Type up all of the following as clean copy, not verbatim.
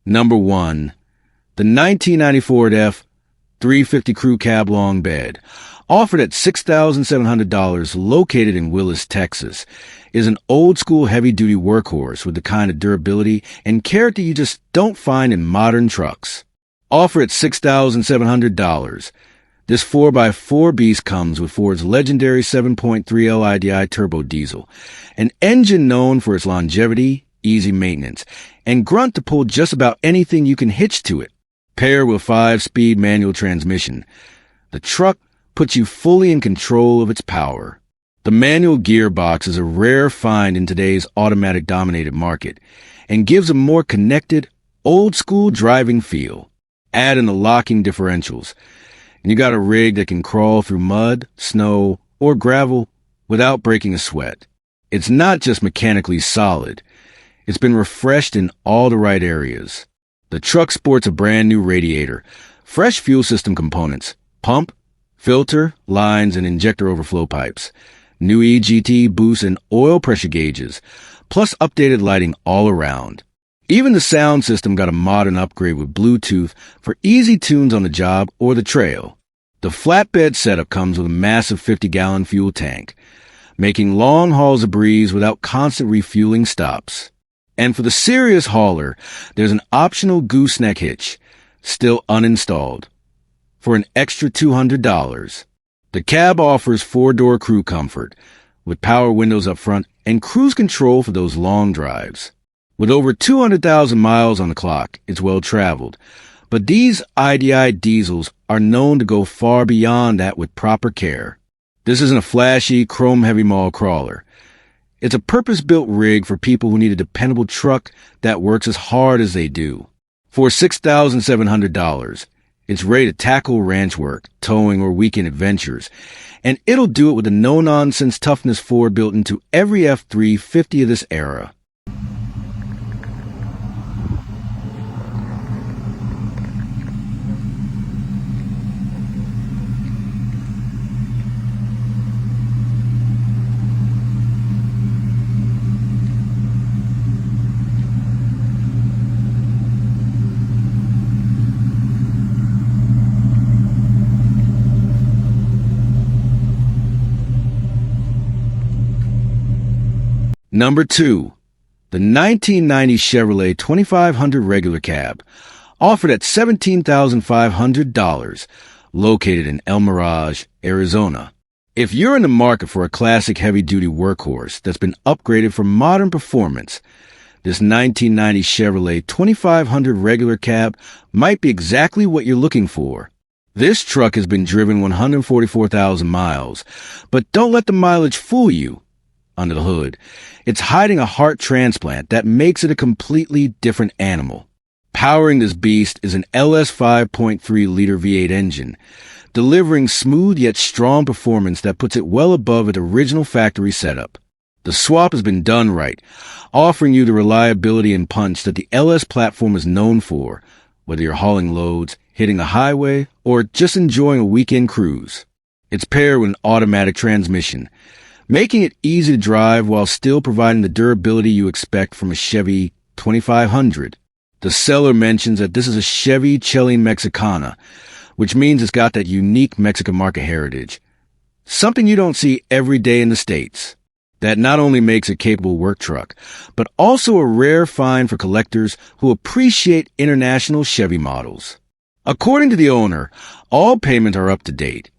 Number 1. The 1990 Ford F-350 Crew Cab Long Bed, offered at $6,700, located in Willis, Texas, is an old-school heavy-duty workhorse with the kind of durability and character you just don't find in modern trucks. Offered at $6,700, this 4x4 beast comes with Ford's legendary 7.3L IDI turbo diesel, an engine known for its longevity, easy maintenance, and grunt to pull just about anything you can hitch to it. Paired with 5-speed manual transmission, the truck puts you fully in control of its power. The manual gearbox is a rare find in today's automatic-dominated market and gives a more connected, old-school driving feel. Add in the locking differentials, and you got a rig that can crawl through mud, snow, or gravel without breaking a sweat. It's not just mechanically solid. It's been refreshed in all the right areas. The truck sports a brand new radiator, fresh fuel system components, pump, filter, lines, and injector overflow pipes, new EGT boost and oil pressure gauges, plus updated lighting all around. Even the sound system got a modern upgrade with Bluetooth for easy tunes on the job or the trail. The flatbed setup comes with a massive 50-gallon fuel tank, making long hauls a breeze without constant refueling stops. And for the serious hauler, there's an optional gooseneck hitch, still uninstalled, for an extra $200. The cab offers 4-door crew comfort, with power windows up front and cruise control for those long drives. With over 200,000 miles on the clock, it's well traveled, but these IDI diesels are known to go far beyond that with proper care. This isn't a flashy, chrome-heavy mall crawler. It's a purpose-built rig for people who need a dependable truck that works as hard as they do. For $6,700, it's ready to tackle ranch work, towing, or weekend adventures, and it'll do it with the no-nonsense toughness Ford built into every F-350 of this era. Number 2. The 1990 Chevrolet 2500 regular cab, offered at $17,500, located in Mirage, Arizona. If you're in the market for a classic heavy-duty workhorse that's been upgraded for modern performance, this 1990 Chevrolet 2500 regular cab might be exactly what you're looking for. This truck has been driven 144,000 miles, but don't let the mileage fool you. Under the hood, it's hiding a heart transplant that makes it a completely different animal. Powering this beast is an LS 5.3-liter V8 engine, delivering smooth yet strong performance that puts it well above its original factory setup. The swap has been done right, offering you the reliability and punch that the LS platform is known for, whether you're hauling loads, hitting a highway, or just enjoying a weekend cruise. It's paired with an automatic transmission, making it easy to drive while still providing the durability you expect from a Chevy 2500. The seller mentions that this is a Chevy Chile Mexicana, which means it's got that unique Mexican market heritage, something you don't see every day in the States. That not only makes a capable work truck, but also a rare find for collectors who appreciate international Chevy models. According to the owner, all payments are up to date,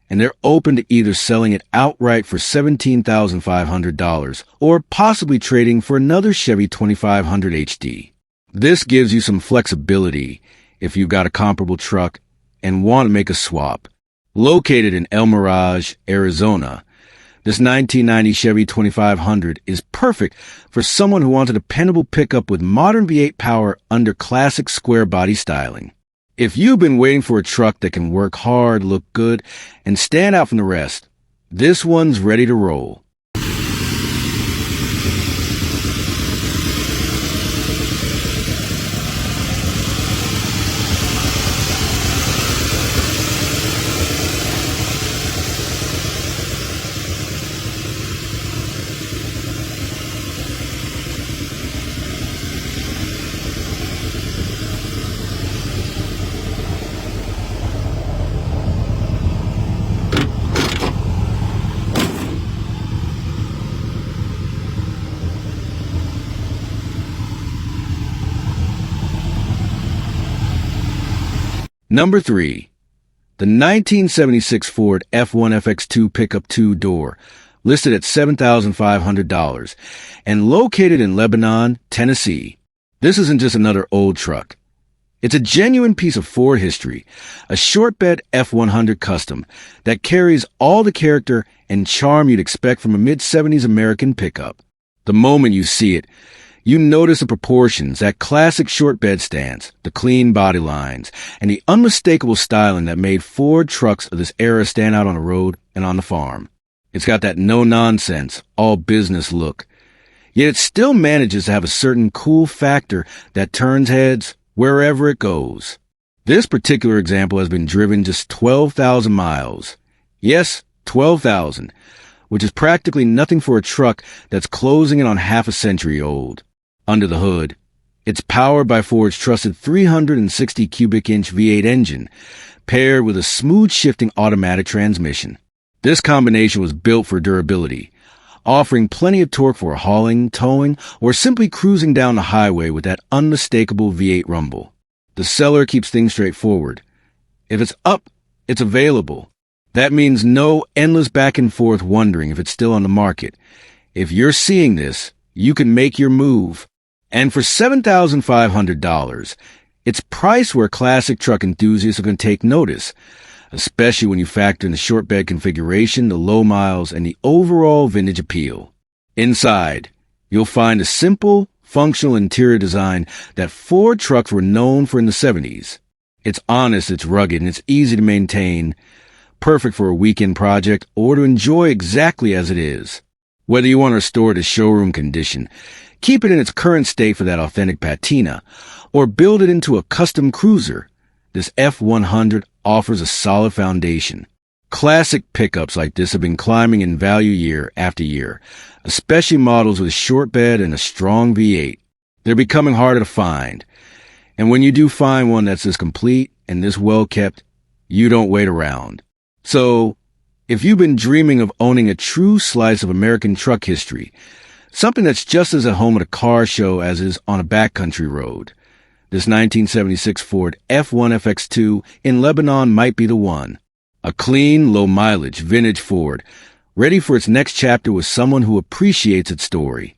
and they're open to either selling it outright for $17,500 or possibly trading for another Chevy 2500 HD. This gives you some flexibility if you've got a comparable truck and want to make a swap. Located in El Mirage, Arizona, this 1990 Chevy 2500 is perfect for someone who wants a dependable pickup with modern V8 power under classic square body styling. If you've been waiting for a truck that can work hard, look good, and stand out from the rest, this one's ready to roll. Number 3. The 1976 Ford F1 FX2 Pickup 2-door, listed at $7,500 and located in Lebanon, Tennessee. This isn't just another old truck. It's a genuine piece of Ford history, a short bed F100 custom that carries all the character and charm you'd expect from a mid-70s American pickup. The moment you see it, you notice the proportions, that classic short bed stance, the clean body lines, and the unmistakable styling that made Ford trucks of this era stand out on the road and on the farm. It's got that no-nonsense, all-business look. Yet it still manages to have a certain cool factor that turns heads wherever it goes. This particular example has been driven just 12,000 miles. Yes, 12,000, which is practically nothing for a truck that's closing in on half a century old. Under the hood, it's powered by Ford's trusted 360 cubic inch V8 engine, paired with a smooth-shifting automatic transmission. This combination was built for durability, offering plenty of torque for hauling, towing, or simply cruising down the highway with that unmistakable V8 rumble. The seller keeps things straightforward. If it's up, it's available. That means no endless back and forth wondering if it's still on the market. If you're seeing this, you can make your move. And for $7,500, it's priced where classic truck enthusiasts are going to take notice, especially when you factor in the short bed configuration, the low miles, and the overall vintage appeal. Inside, you'll find a simple, functional interior design that Ford trucks were known for in the 70s. It's honest, it's rugged, and it's easy to maintain, perfect for a weekend project or to enjoy exactly as it is. Whether you want to restore it to showroom condition, keep it in its current state for that authentic patina, or build it into a custom cruiser, this F100 offers a solid foundation. Classic pickups like this have been climbing in value year after year, especially models with a short bed and a strong V8. They're becoming harder to find. And when you do find one that's this complete and this well kept, you don't wait around. So, if you've been dreaming of owning a true slice of American truck history, something that's just as at home at a car show as is on a backcountry road, this 1976 Ford F1 FX2 in Lebanon might be the one. A clean, low-mileage, vintage Ford, ready for its next chapter with someone who appreciates its story.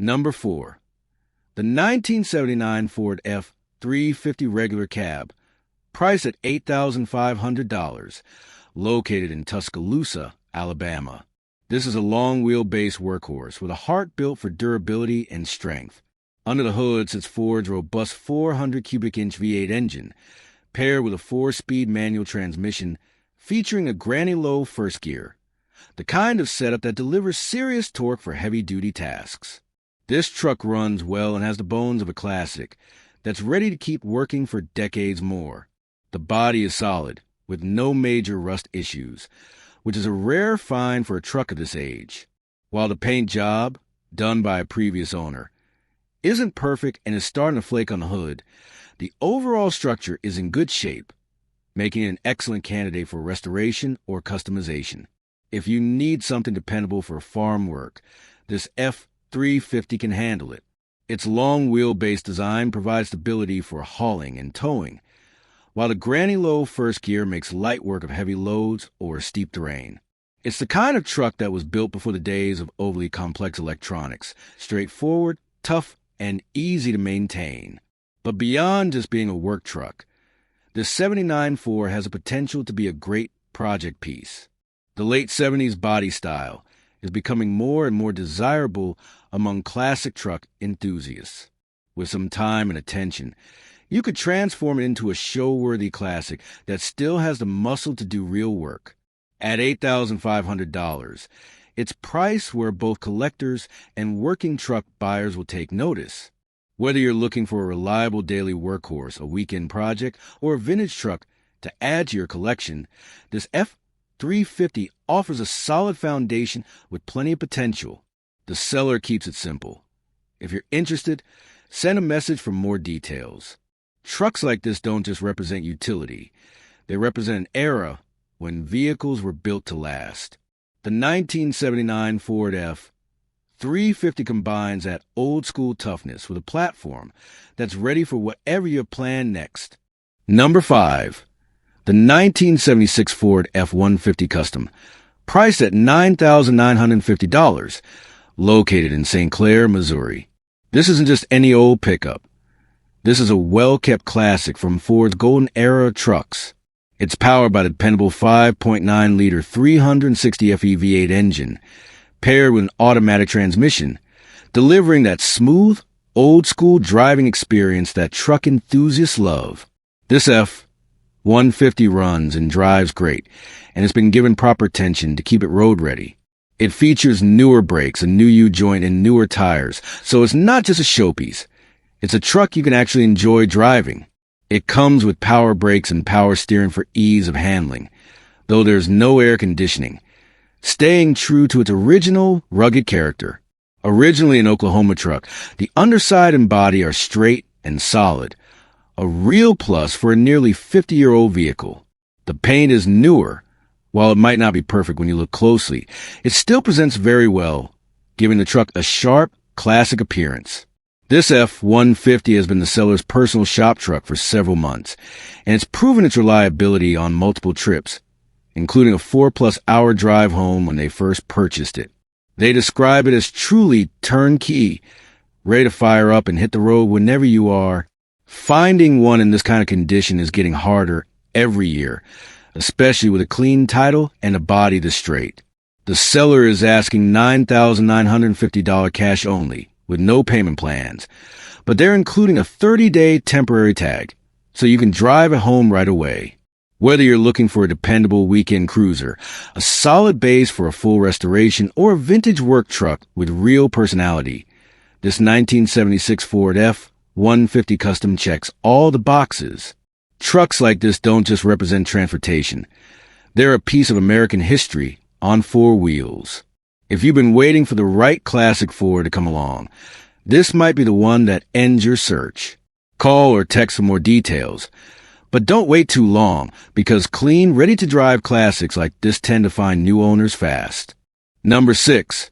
Number 4. The 1979 Ford F-350 regular cab, priced at $8,500, located in Tuscaloosa, Alabama. This is a long wheelbase workhorse with a heart built for durability and strength. Under the hood sits Ford's robust 400 cubic inch V8 engine, paired with a 4-speed manual transmission featuring a granny-low first gear, the kind of setup that delivers serious torque for heavy-duty tasks. This truck runs well and has the bones of a classic that's ready to keep working for decades more. The body is solid, with no major rust issues, which is a rare find for a truck of this age. While the paint job, done by a previous owner, isn't perfect and is starting to flake on the hood, the overall structure is in good shape, making it an excellent candidate for restoration or customization. If you need something dependable for farm work, this F-350 can handle it. Its long wheelbase design provides stability for hauling and towing, while the granny-low first gear makes light work of heavy loads or steep terrain. It's the kind of truck that was built before the days of overly complex electronics, straightforward, tough, and easy to maintain. But beyond just being a work truck, this 79 Ford has the potential to be a great project piece. The late 70s body style is becoming more and more desirable among classic truck enthusiasts. With some time and attention, you could transform it into a show-worthy classic that still has the muscle to do real work. At $8,500, it's priced where both collectors and working truck buyers will take notice. Whether you're looking for a reliable daily workhorse, a weekend project, or a vintage truck to add to your collection, this F 350 offers a solid foundation with plenty of potential. The seller keeps it simple. If you're interested, send a message for more details. Trucks like this don't just represent utility. They represent an era when vehicles were built to last. The 1979 Ford F-350 combines that old-school toughness with a platform that's ready for whatever you plan next. Number 5. The 1976 Ford F-150 Custom, priced at $9,950, located in St. Clair, Missouri. This isn't just any old pickup. This is a well-kept classic from Ford's golden era of trucks. It's powered by the dependable 5.9-liter 360 FE V8 engine, paired with an automatic transmission, delivering that smooth, old-school driving experience that truck enthusiasts love. This F-150 runs and drives great, and it's been given proper attention to keep it road-ready. It features newer brakes, a new U-joint, and newer tires, so it's not just a showpiece. It's a truck you can actually enjoy driving. It comes with power brakes and power steering for ease of handling, though there's no air conditioning, staying true to its original rugged character. Originally an Oklahoma truck, the underside and body are straight and solid, a real plus for a nearly 50-year-old vehicle. The paint is newer. While it might not be perfect when you look closely, it still presents very well, giving the truck a sharp, classic appearance. This F-150 has been the seller's personal shop truck for several months, and it's proven its reliability on multiple trips, including a 4+ hour drive home when they first purchased it. They describe it as truly turnkey, ready to fire up and hit the road whenever you are. Finding one in this kind of condition is getting harder every year, especially with a clean title and a body this straight. The seller is asking $9,950 cash only, with no payment plans, but they're including a 30-day temporary tag, so you can drive it home right away. Whether you're looking for a dependable weekend cruiser, a solid base for a full restoration, or a vintage work truck with real personality, this 1976 Ford F-150 Custom checks all the boxes. Trucks like this don't just represent transportation. They're a piece of American history on 4 wheels. If you've been waiting for the right classic Ford to come along, this might be the one that ends your search. Call or text for more details. But don't wait too long, because clean, ready-to-drive classics like this tend to find new owners fast. Number 6.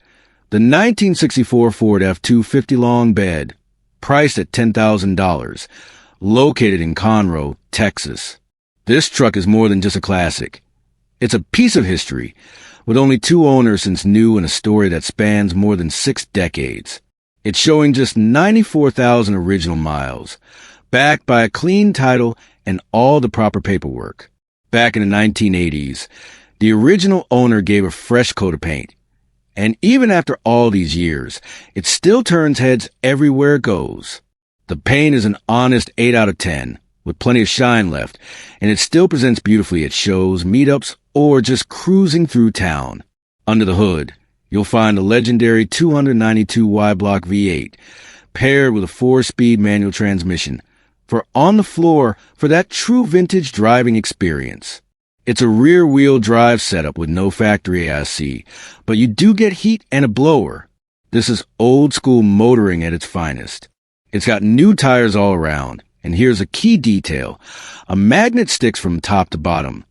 The 1964 Ford F-250 Long Bed, priced at $10,000, located in Conroe, Texas. This truck is more than just a classic. It's a piece of history, with only 2 owners since new and a story that spans more than 6 decades. It's showing just 94,000 original miles, backed by a clean title and all the proper paperwork. Back in the 1980s, the original owner gave a fresh coat of paint, and even after all these years, it still turns heads everywhere it goes. The paint is an honest 8 out of 10, with plenty of shine left, and it still presents beautifully at shows, meetups, or just cruising through town. Under the hood, you'll find a legendary 292 Y-block V8, paired with a 4-speed manual transmission, for on the floor for that true vintage driving experience. It's a rear-wheel drive setup with no factory AC, but you do get heat and a blower. This is old-school motoring at its finest. It's got new tires all around, and here's a key detail. A magnet sticks from top to bottom,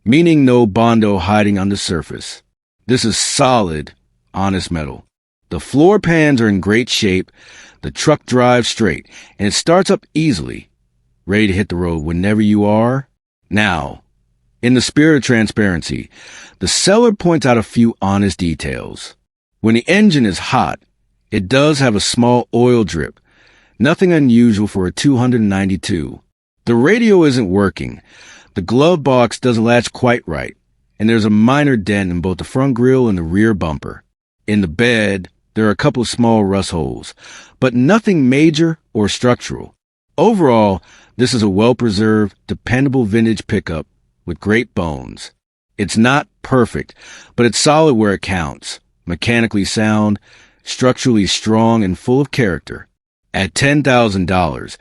meaning no Bondo hiding on the surface. This is solid, honest metal. The floor pans are in great shape, the truck drives straight, and it starts up easily, ready to hit the road whenever you are. Now, in the spirit of transparency, the seller points out a few honest details. When the engine is hot, it does have a small oil drip, nothing unusual for a 292. The radio isn't working, the glove box doesn't latch quite right, and there's a minor dent in both the front grille and the rear bumper. In the bed, there are a couple of small rust holes, but nothing major or structural. Overall, this is a well-preserved, dependable vintage pickup with great bones. It's not perfect, but it's solid where it counts, mechanically sound, structurally strong, and full of character. At $10,000,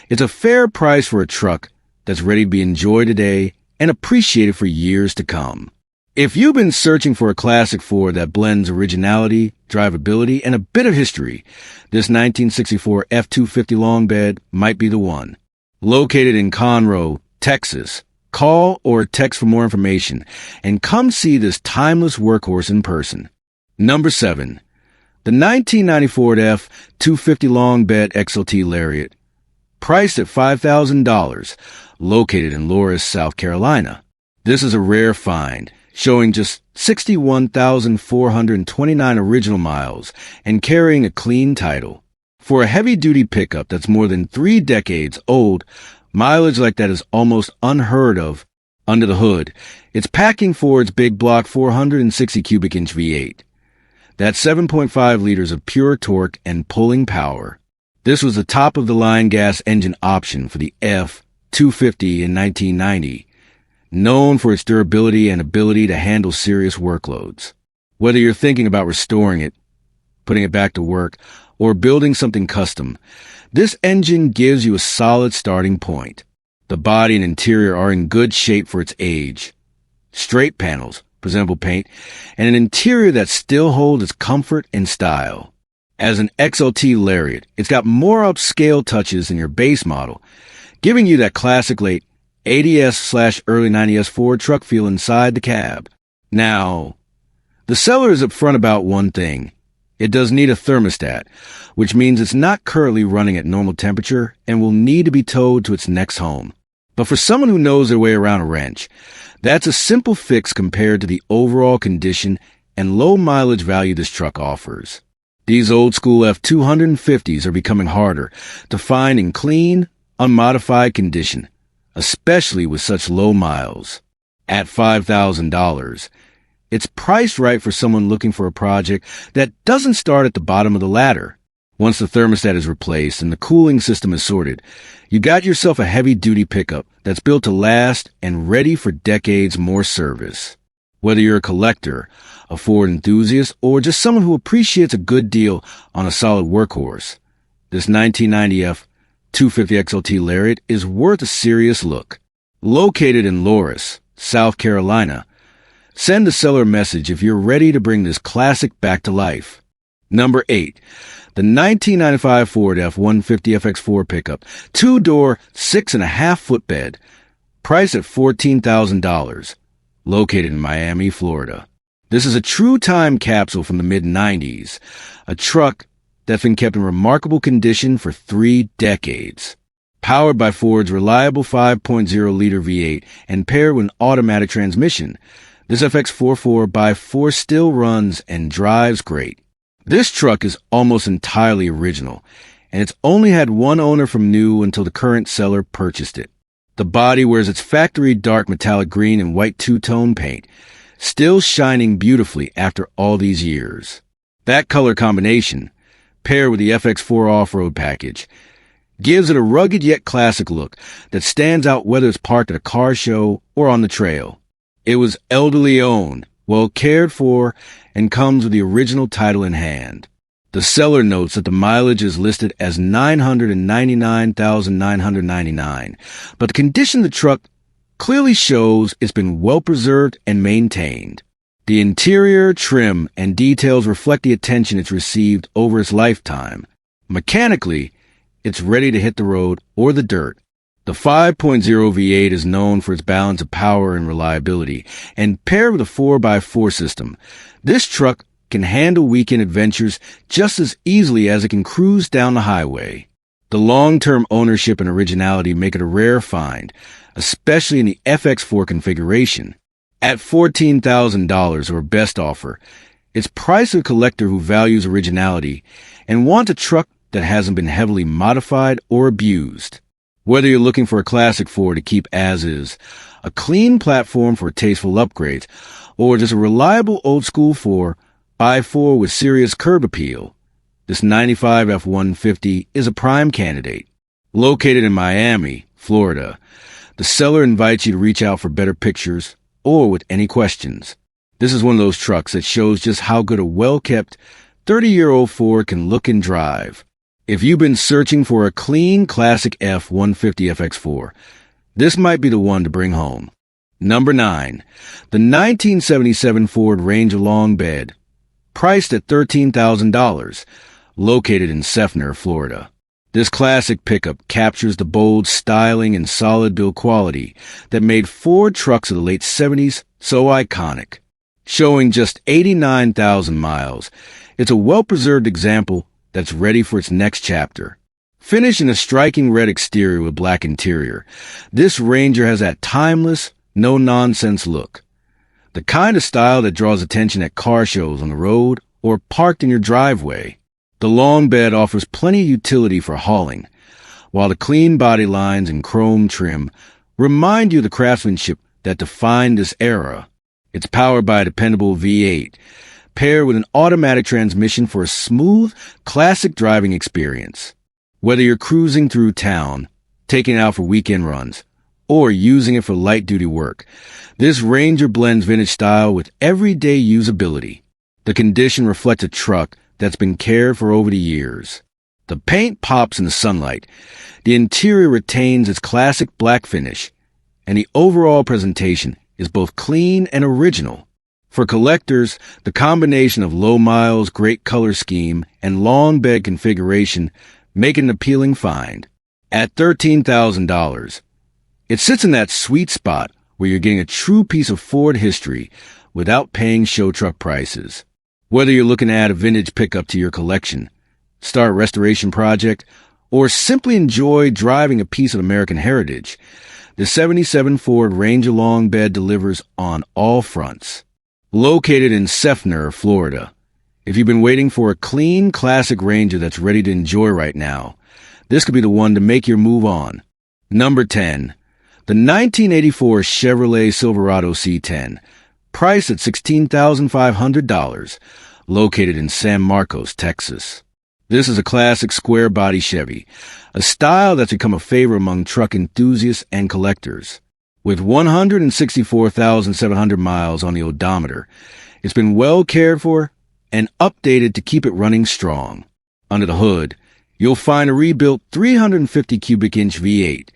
it's a fair price for a truck that's ready to be enjoyed today and appreciated for years to come. If you've been searching for a classic Ford that blends originality, drivability, and a bit of history, this 1964 F-250 long bed might be the one. Located in Conroe, Texas, call or text for more information and come see this timeless workhorse in person. Number 7. The 1990 Ford F-250 long bed XLT Lariat. Priced at $5,000, located in Willis, South Carolina. This is a rare find, showing just 61,429 original miles and carrying a clean title. For a heavy-duty pickup that's more than 3 decades old, mileage like that is almost unheard of. Under the hood, it's packing Ford's big block 460 cubic inch V8. That's 7.5 liters of pure torque and pulling power. This was the top-of-the-line gas engine option for the F-250 in 1990, known for its durability and ability to handle serious workloads. Whether you're thinking about restoring it, putting it back to work, or building something custom, this engine gives you a solid starting point. The body and interior are in good shape for its age. Straight panels, presentable paint, and an interior that still holds its comfort and style. As an XLT Lariat, it's got more upscale touches than your base model, giving you that classic late 80s/early 90s Ford truck feel inside the cab. Now, the seller is upfront about one thing. It does need a thermostat, which means it's not currently running at normal temperature and will need to be towed to its next home. But for someone who knows their way around a wrench, that's a simple fix compared to the overall condition and low mileage value this truck offers. These old-school F-250s are becoming harder to find in clean, unmodified condition, especially with such low miles. At $5,000, it's priced right for someone looking for a project that doesn't start at the bottom of the ladder. Once the thermostat is replaced and the cooling system is sorted, you got yourself a heavy-duty pickup that's built to last and ready for decades more service. Whether you're a collector, a Ford enthusiast, or just someone who appreciates a good deal on a solid workhorse, this 1990 F-250 XLT Lariat is worth a serious look. Located in Willis, South Carolina, send the seller a message if you're ready to bring this classic back to life. Number 8. The 1995 Ford F-150 FX4 Pickup, 2-door, 6.5-foot bed, priced at $14,000, located in Miami, Florida. This is a true time capsule from the mid-90s, a truck that's been kept in remarkable condition for 3 decades. Powered by Ford's reliable 5.0-liter V8 and paired with an automatic transmission, this FX4 4x4 still runs and drives great. This truck is almost entirely original, and it's only had one owner from new until the current seller purchased it. The body wears its factory dark metallic green and white two-tone paint, still shining beautifully after all these years. That color combination, paired with the FX4 off-road package, gives it a rugged yet classic look that stands out whether it's parked at a car show or on the trail. It was elderly owned, well cared for, and comes with the original title in hand. The seller notes that the mileage is listed as 999,999, but the condition of the truck clearly shows it's been well preserved and maintained. The interior, trim, and details reflect the attention it's received over its lifetime. Mechanically, it's ready to hit the road or the dirt. The 5.0 V8 is known for its balance of power and reliability, and paired with a 4x4 system, this truck can handle weekend adventures just as easily as it can cruise down the highway. The long-term ownership and originality make it a rare find, especially in the FX4 configuration. At $14,000 or best offer, it's priced to a collector who values originality and wants a truck that hasn't been heavily modified or abused. Whether you're looking for a classic Ford to keep as is, a clean platform for tasteful upgrades, or just a reliable old-school 4x4 with serious curb appeal, this 95 F-150 is a prime candidate. Located in Miami, Florida, the seller invites you to reach out for better pictures or with any questions. This is one of those trucks that shows just how good a well-kept 30-year-old Ford can look and drive. If you've been searching for a clean, classic F-150 FX4, this might be the one to bring home. Number 9. The 1977 Ford Ranger Long Bed, priced at $13,000, located in Seffner, Florida. This classic pickup captures the bold styling and solid build quality that made Ford trucks of the late 70s so iconic. Showing just 89,000 miles, it's a well-preserved example that's ready for its next chapter. Finished in a striking red exterior with black interior, this Ranger has that timeless, no-nonsense look. The kind of style that draws attention at car shows on the road or parked in your driveway. The long bed offers plenty of utility for hauling, while the clean body lines and chrome trim remind you of the craftsmanship that defined this era. It's powered by a dependable V8, paired with an automatic transmission for a smooth, classic driving experience. Whether you're cruising through town, taking it out for weekend runs, or using it for light-duty work, this Ranger blends vintage style with everyday usability. The condition reflects a truck that's been cared for over the years. The paint pops in the sunlight, the interior retains its classic black finish, and the overall presentation is both clean and original. For collectors, the combination of low miles, great color scheme, and long bed configuration make it an appealing find. At $13,000, it sits in that sweet spot where you're getting a true piece of Ford history without paying show truck prices. Whether you're looking to add a vintage pickup to your collection, start a restoration project, or simply enjoy driving a piece of American heritage, the 77 Ford Ranger Long Bed delivers on all fronts. Located in Seffner, Florida, if you've been waiting for a clean, classic Ranger that's ready to enjoy right now, this could be the one to make your move on. Number 10. The 1984 Chevrolet Silverado C10, priced at $16,500, located in San Marcos, Texas. This is a classic square-body Chevy, a style that's become a favorite among truck enthusiasts and collectors. With 164,700 miles on the odometer, it's been well cared for and updated to keep it running strong. Under the hood, you'll find a rebuilt 350 cubic inch V8,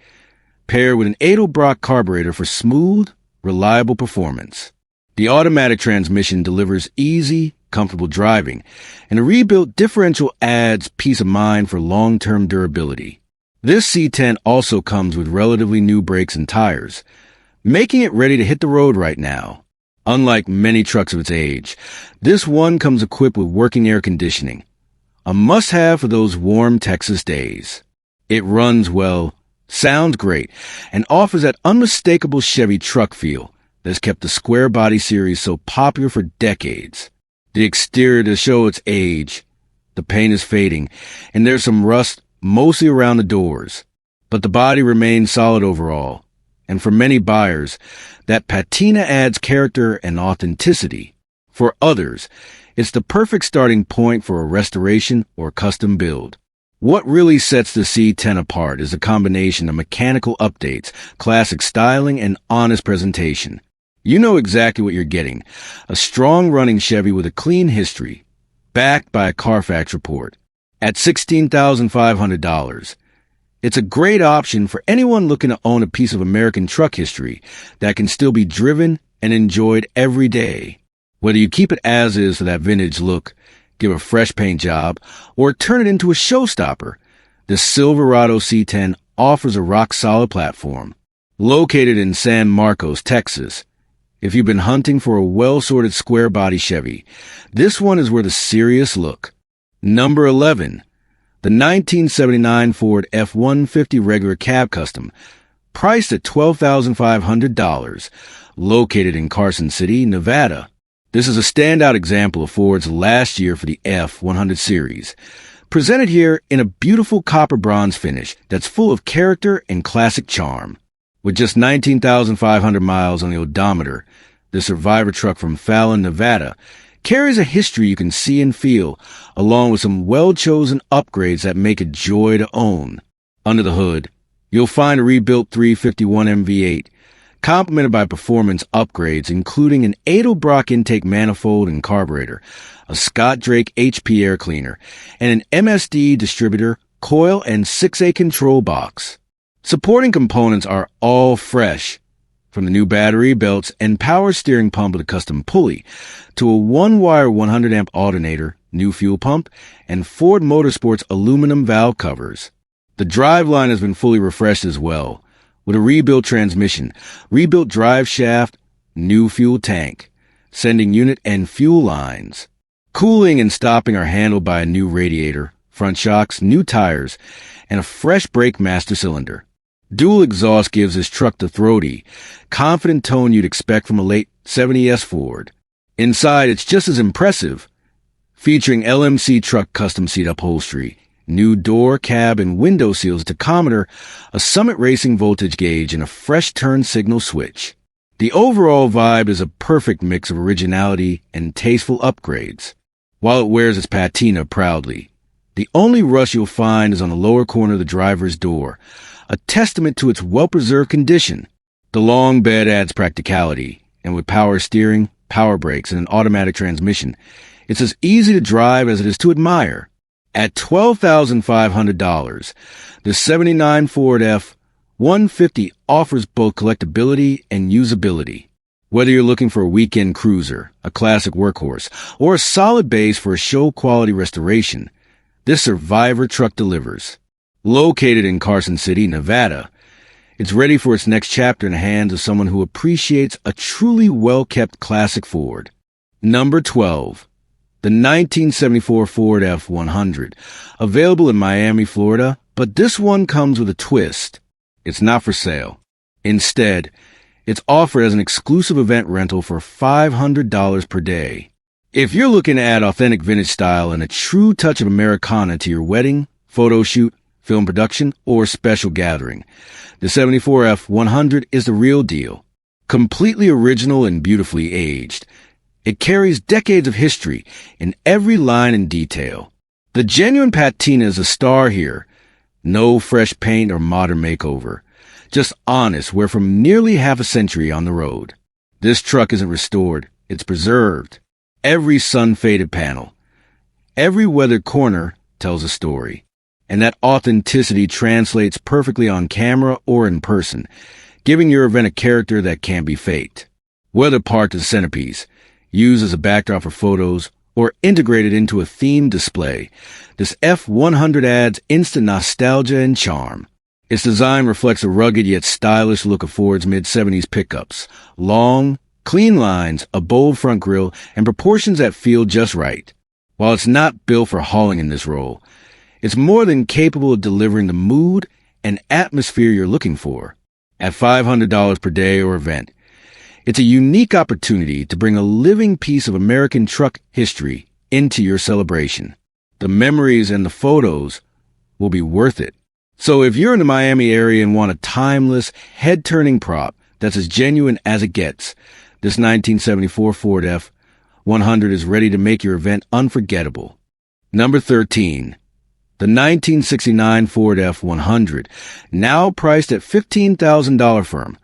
paired with an Edelbrock carburetor for smooth, reliable performance. The automatic transmission delivers easy, comfortable driving, and a rebuilt differential adds peace of mind for long-term durability. This C10 also comes with relatively new brakes and tires, making it ready to hit the road right now. Unlike many trucks of its age, this one comes equipped with working air conditioning, a must-have for those warm Texas days. It runs well, sounds great, and offers that unmistakable Chevy truck feel that's kept the square body series so popular for decades. The exterior does show its age. The paint is fading, and there's some rust mostly around the doors. But the body remains solid overall, and for many buyers, that patina adds character and authenticity. For others, it's the perfect starting point for a restoration or custom build. What really sets the C10 apart is a combination of mechanical updates, classic styling, and honest presentation. You know exactly what you're getting. A strong running Chevy with a clean history, backed by a Carfax report. At $16,500, it's a great option for anyone looking to own a piece of American truck history that can still be driven and enjoyed every day. Whether you keep it as is for that vintage look, give a fresh paint job, or turn it into a showstopper, the Silverado C10 offers a rock-solid platform. Located in San Marcos, Texas, if you've been hunting for a well-sorted square-body Chevy, this one is worth a serious look. Number 11. The 1979 Ford F-150 Regular Cab Custom, priced at $12,500, located in Carson City, Nevada. This is a standout example of Ford's last year for the F-100 series, presented here in a beautiful copper bronze finish that's full of character and classic charm. With just 19,500 miles on the odometer, the Survivor truck from Fallon, Nevada, carries a history you can see and feel, along with some well-chosen upgrades that make it joy to own. Under the hood, you'll find a rebuilt 351M V8, complemented by performance upgrades including an Edelbrock intake manifold and carburetor, a Scott Drake HP air cleaner, and an MSD distributor, coil, and 6A control box. Supporting components are all fresh, From the new battery, belts, and power steering pump with a custom pulley, to a one-wire 100-amp alternator, new fuel pump, and Ford Motorsport's aluminum valve covers. The driveline has been fully refreshed as well, with a rebuilt transmission, rebuilt drive shaft, new fuel tank, sending unit and fuel lines. Cooling and stopping are handled by a new radiator, front shocks, new tires, and a fresh brake master cylinder. Dual exhaust gives this truck the throaty, confident tone you'd expect from a late 70s Ford. Inside, it's just as impressive, featuring LMC truck custom seat upholstery, new door, cab, and window seals, tachometer, a Summit Racing voltage gauge, and a fresh turn signal switch. The overall vibe is a perfect mix of originality and tasteful upgrades, while it wears its patina proudly. The only rust you'll find is on the lower corner of the driver's door, a testament to its well-preserved condition. The long bed adds practicality, and with power steering, power brakes, and an automatic transmission, it's as easy to drive as it is to admire. At $12,500, the '79 Ford F-150 offers both collectability and usability. Whether you're looking for a weekend cruiser, a classic workhorse, or a solid base for a show-quality restoration, this survivor truck delivers. Located in Carson City, Nevada, it's ready for its next chapter in the hands of someone who appreciates a truly well-kept classic Ford. Number 12. The 1974 Ford F-100, available in Miami, Florida, but this one comes with a twist. It's not for sale. Instead, it's offered as an exclusive event rental for $500 per day. If you're looking to add authentic vintage style and a true touch of Americana to your wedding, photo shoot, film production, or special gathering, the '74 F-100 is the real deal. Completely original and beautifully aged, it carries decades of history in every line and detail. The genuine patina is a star here. No fresh paint or modern makeover. Just honest wear from nearly half a century on the road. This truck isn't restored, it's preserved. Every sun-faded panel, every weathered corner tells a story. And that authenticity translates perfectly on camera or in person, giving your event a character that can't be faked. Whether parked as a centerpiece, used as a backdrop for photos, or integrated into a themed display, this F-100 adds instant nostalgia and charm. Its design reflects a rugged yet stylish look of Ford's mid-70s pickups. Long, clean lines, a bold front grille, and proportions that feel just right. While it's not built for hauling in this role, it's more than capable of delivering the mood and atmosphere you're looking for. At $500 per day or event, it's a unique opportunity to bring a living piece of American truck history into your celebration. The memories and the photos will be worth it. So if you're in the Miami area and want a timeless, head-turning prop that's as genuine as it gets, this 1974 Ford F-100 is ready to make your event unforgettable. Number 13. The 1969 Ford F-100, now priced at $15,000 firm,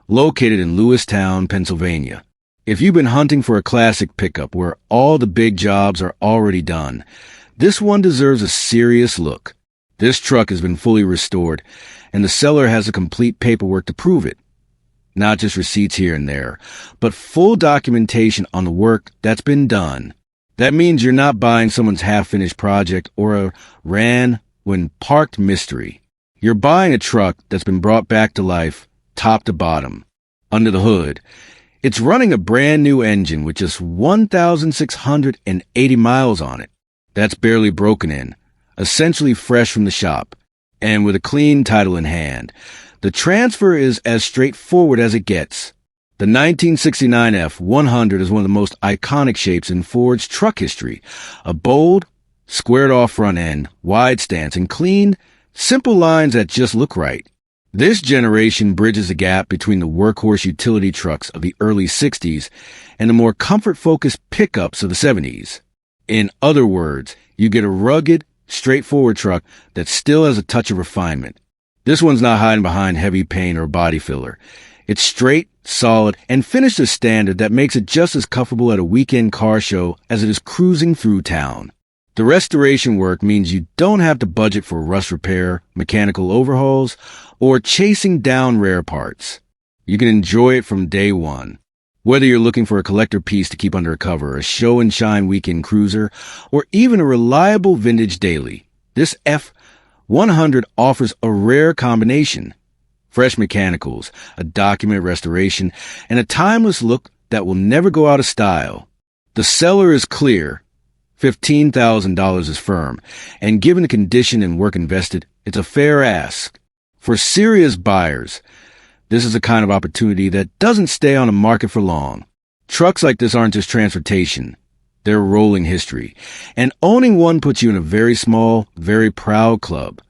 located in Lewistown, Pennsylvania. If you've been hunting for a classic pickup where all the big jobs are already done, this one deserves a serious look. This truck has been fully restored, and the seller has the complete paperwork to prove it. Not just receipts here and there, but full documentation on the work that's been done. That means you're not buying someone's half-finished project or a ran-when-parked mystery. You're buying a truck that's been brought back to life, top to bottom. Under the hood, it's running a brand-new engine with just 1,680 miles on it. That's barely broken in, essentially fresh from the shop, and with a clean title in hand. The transfer is as straightforward as it gets. The 1969 F-100 is one of the most iconic shapes in Ford's truck history. A bold, squared-off front end, wide stance, and clean, simple lines that just look right. This generation bridges the gap between the workhorse utility trucks of the early 60s and the more comfort-focused pickups of the 70s. In other words, you get a rugged, straightforward truck that still has a touch of refinement. This one's not hiding behind heavy paint or body filler. It's straight, solid, and finished to standard that makes it just as comfortable at a weekend car show as it is cruising through town. The restoration work means you don't have to budget for rust repair, mechanical overhauls, or chasing down rare parts. You can enjoy it from day one. Whether you're looking for a collector piece to keep under a cover, a show and shine weekend cruiser, or even a reliable vintage daily, this F100 offers a rare combination. Fresh mechanicals, a documented restoration, and a timeless look that will never go out of style. The seller is Clair. $15,000 is firm, and given the condition and work invested, it's a fair ask. For serious buyers, this is a kind of opportunity that doesn't stay on the market for long. Trucks like this aren't just transportation. They're rolling history. And owning one puts you in a very small, very proud club.